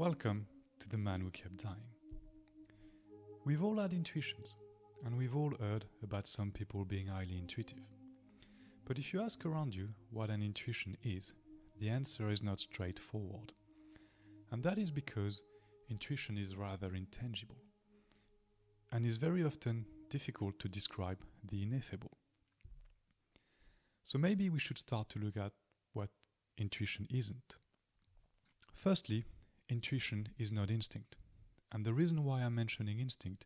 Welcome to The Man Who Kept Dying. We've all had intuitions, and we've all heard about some people being highly intuitive. But if you ask around you what an intuition is, the answer is not straightforward. And that is because intuition is rather intangible, and is very often difficult to describe the ineffable. So maybe we should start to look at what intuition isn't. Firstly, intuition is not instinct. And the reason why I'm mentioning instinct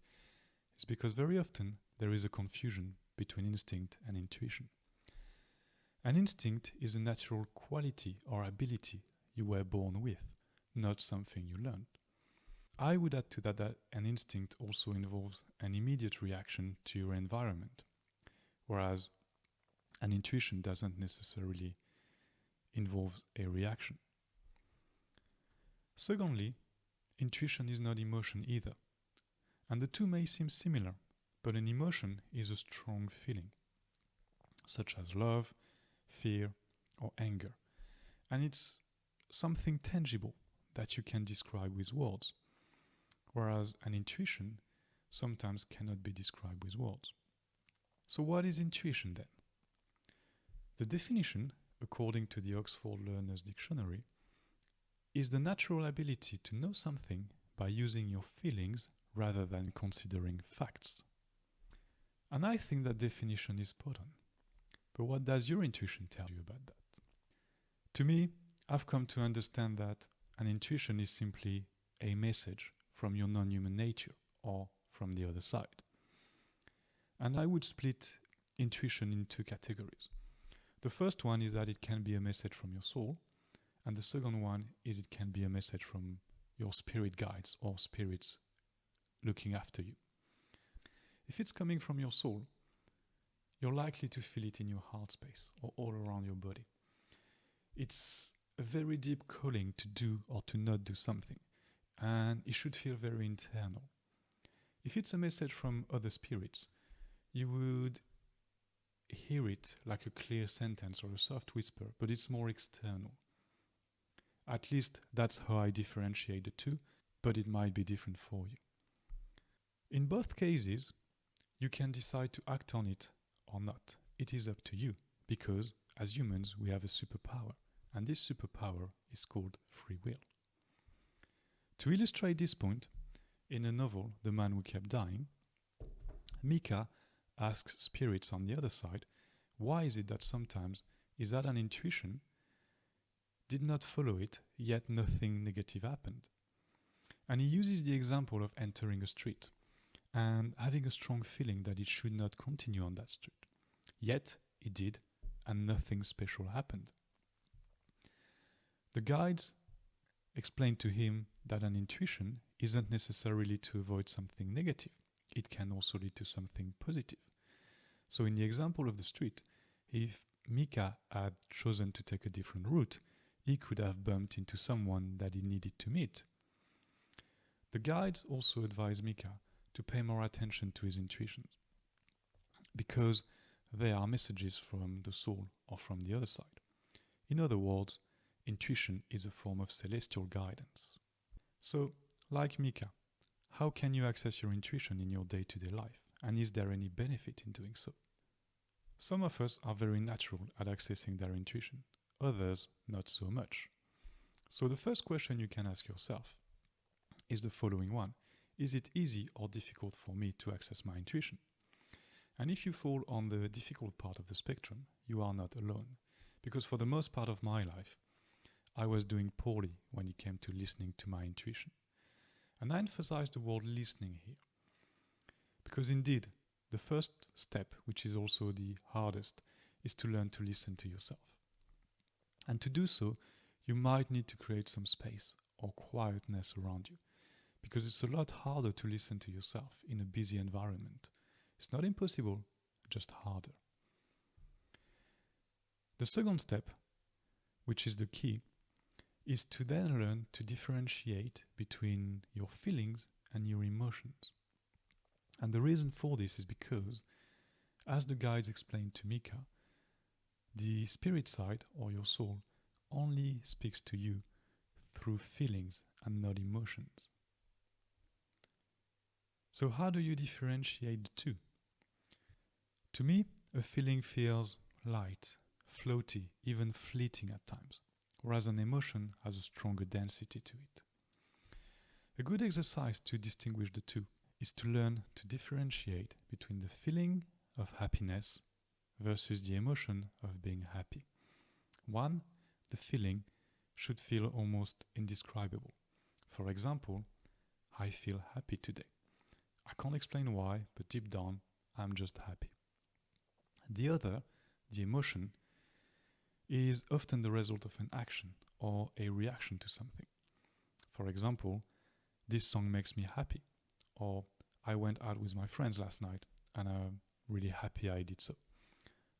is because very often there is a confusion between instinct and intuition. An instinct is a natural quality or ability you were born with, not something you learned. I would add to that an instinct also involves an immediate reaction to your environment, whereas an intuition doesn't necessarily involve a reaction. Secondly, intuition is not emotion either, and the two may seem similar, but an emotion is a strong feeling, such as love, fear, or anger, and it's something tangible that you can describe with words, whereas an intuition sometimes cannot be described with words. So what is intuition then? The definition, according to the Oxford Learner's Dictionary, is the natural ability to know something by using your feelings rather than considering facts. And I think that definition is spot on. But what does your intuition tell you about that? To me, I've come to understand that an intuition is simply a message from your non-human nature or from the other side. And I would split intuition in two categories. The first one is that it can be a message from your soul, and the second one is it can be a message from your spirit guides or spirits looking after you. If it's coming from your soul, you're likely to feel it in your heart space or all around your body. It's a very deep calling to do or to not do something, and it should feel very internal. If it's a message from other spirits, you would hear it like a clear sentence or a soft whisper, but it's more external. At least that's how I differentiate the two, but it might be different for you. In both cases, you can decide to act on it or not. It is up to you, because as humans we have a superpower, and this superpower is called free will. To illustrate this point, in a novel, The Man Who Kept Dying, Mika asks spirits on the other side, why is it that sometimes is that an intuition did not follow it, yet nothing negative happened? And he uses the example of entering a street and having a strong feeling that it should not continue on that street. Yet it did, and nothing special happened. The guides explained to him that an intuition isn't necessarily to avoid something negative. It can also lead to something positive. So in the example of the street, if Mika had chosen to take a different route, he could have bumped into someone that he needed to meet. The guides also advise Mika to pay more attention to his intuitions, because they are messages from the soul or from the other side. In other words, intuition is a form of celestial guidance. So, like Mika, how can you access your intuition in your day-to-day life? And is there any benefit in doing so? Some of us are very natural at accessing their intuition, others not so much. So the first question you can ask yourself is the following one. Is it easy or difficult for me to access my intuition? And if you fall on the difficult part of the spectrum, you are not alone. Because for the most part of my life, I was doing poorly when it came to listening to my intuition. And I emphasize the word listening here, because indeed, the first step, which is also the hardest, is to learn to listen to yourself. And to do so, you might need to create some space or quietness around you, because it's a lot harder to listen to yourself in a busy environment. It's not impossible, just harder. The second step, which is the key, is to then learn to differentiate between your feelings and your emotions. And the reason for this is because, as the guides explained to Mika, the spirit side or your soul only speaks to you through feelings and not emotions. So how do you differentiate the two? To me, a feeling feels light, floaty, even fleeting at times, whereas an emotion has a stronger density to it. A good exercise to distinguish the two is to learn to differentiate between the feeling of happiness versus the emotion of being happy. One, the feeling should feel almost indescribable. For example, I feel happy today. I can't explain why, but deep down, I'm just happy. The other, the emotion, is often the result of an action or a reaction to something. For example, this song makes me happy, or I went out with my friends last night and I'm really happy I did so.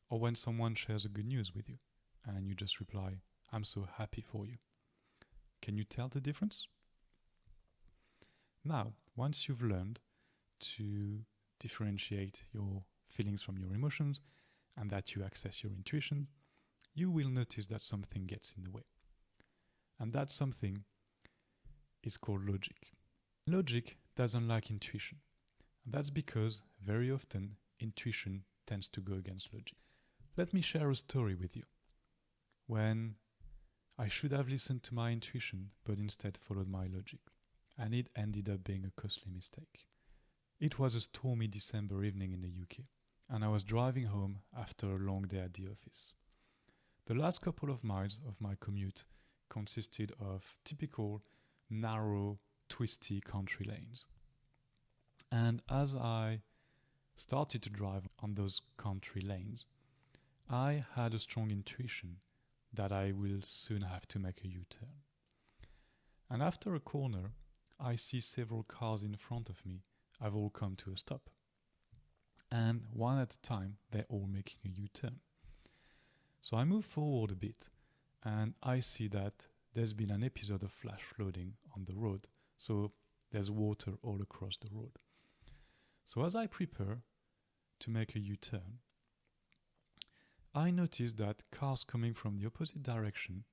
Or when someone shares a good news with you and you just reply, I'm so happy for you. Can you tell the difference? Now, once you've learned to differentiate your feelings from your emotions and that you access your intuition, you will notice that something gets in the way. And that something is called logic. Logic doesn't like intuition. And that's because very often intuition tends to go against logic. Let me share a story with you. When I should have listened to my intuition but instead followed my logic, and it ended up being a costly mistake. It was a stormy December evening in the UK, and I was driving home after a long day at the office. The last couple of miles of my commute consisted of typical, narrow, twisty country lanes. And as I started to drive on those country lanes, I had a strong intuition that I will soon have to make a U-turn. And after a corner, I see several cars in front of me have all come to a stop. And one at a time, they're all making a U-turn. So I move forward a bit, and I see that there's been an episode of flash flooding on the road, so there's water all across the road. So as I prepare to make a U-turn, I notice that cars coming from the opposite direction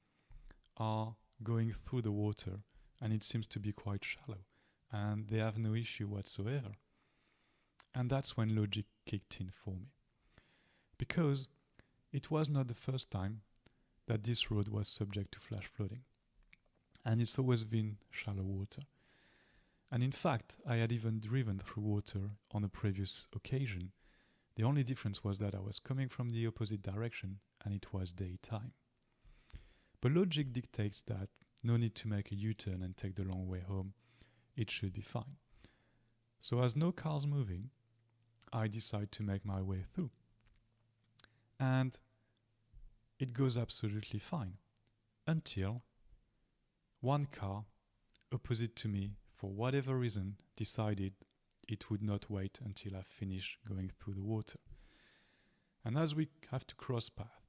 are going through the water, and it seems to be quite shallow, and they have no issue whatsoever. And that's when logic kicked in for me. Because it was not the first time that this road was subject to flash flooding. And it's always been shallow water. And in fact, I had even driven through water on a previous occasion. The only difference was that I was coming from the opposite direction and it was daytime. But logic dictates that no need to make a U-turn and take the long way home. It should be fine. So as no cars moving, I decide to make my way through. And it goes absolutely fine until one car opposite to me, for whatever reason, decided it would not wait until I finish going through the water. And as we have to cross path,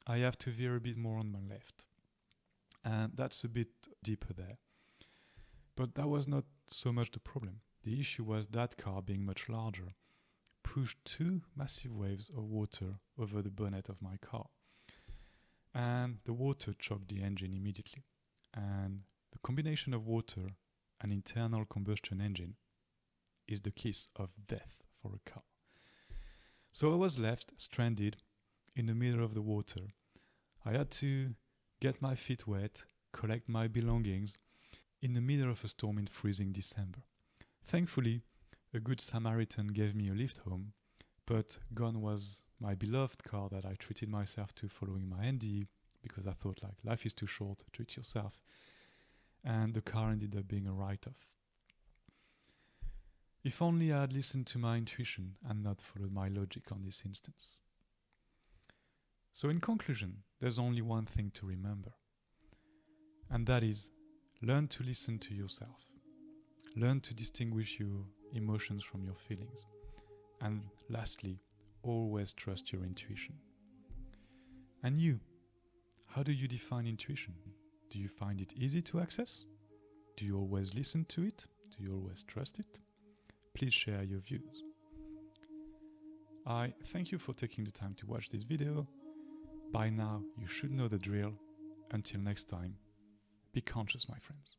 I have to veer a bit more on my left. And that's a bit deeper there. But that was not so much the problem. The issue was that car, being much larger, pushed two massive waves of water over the bonnet of my car. And the water choked the engine immediately. And the combination of water and internal combustion engine is the kiss of death for a car. So I was left stranded in the middle of the water. I had to get my feet wet, collect my belongings in the middle of a storm in freezing December. Thankfully, a good Samaritan gave me a lift home, but gone was my beloved car that I treated myself to following my NDE because I thought like life is too short, treat yourself. And the car ended up being a write-off. If only I had listened to my intuition and not followed my logic on this instance. So in conclusion, there's only one thing to remember. And that is, learn to listen to yourself. Learn to distinguish your emotions from your feelings. And lastly, always trust your intuition. And you, how do you define intuition? Do you find it easy to access? Do you always listen to it? Do you always trust it? Please share your views. I thank you for taking the time to watch this video. By now, you should know the drill. Until next time, Be conscious, my friends.